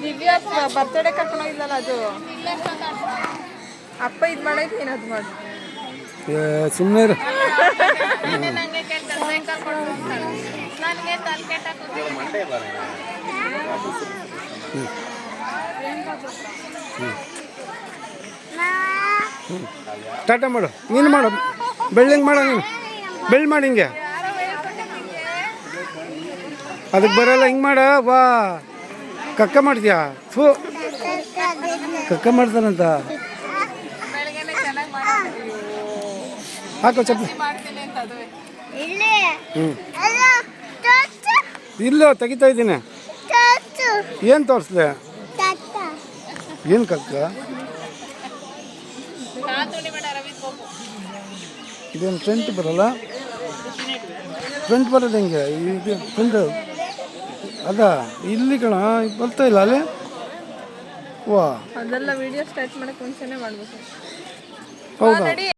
Divya birthday ಕರ್ಕೊಂಡು ಹೋಗಿದ್ಲಲ್ಲ ಅದು ಅಪ್ಪ ಇದು ಮಾಡೈತಿ ನೀನು ಅದು ಮಾಡು ಸುಮ್ಮನೆ ಇರು. ಟಾಟಾ ಮಾಡು, ನೀನು ಮಾಡು, ಬೆಳ್ಳಿಂಗೆ ಮಾಡು, ನೀನು ಬೆಳ್ಳಿ ಮಾಡಿ ಹಿಂಗೆ. ಅದಕ್ಕೆ ಬರಲ್ಲ, ಹಿಂಗೆ ಮಾಡ ಬಾ. ಕಕ್ಕ ಮಾಡ್ತೀಯಾ? ಥೂ, ಕಕ್ಕ ಮಾಡ್ತಾನಂತ. ಹಾಕೋ ಚಪ್ಪಲಿ. ಇಲ್ಲ ತೆಗಿತಾ ಇದ್ದೀನಿ. ಏನು ತೋರಿಸ್ದೆ? ಏನು ಕಕ್ಕ? ಇದೇನು ಫ್ರಂಟ್ ಬರಲ್ಲ? ಫ್ರಂಟ್ ಬರೋದು ಹೆಂಗೆ? ಇದು ಫ್ರಂಟ್ ಅದ ಇಲ್ಲಿ ಕಣ, ಬರ್ತಾ ಇಲ್ಲ ಅಲ್ಲಿ. ವಾ, ಅದೆಲ್ಲ ವಿಡಿಯೋ ಸ್ಟಾರ್ಟ್ ಮಾಡಕ್ಕೆ ಮುಂಚೆನೇ ಮಾಡ್ಬೇಕು. ಹೌದಾ?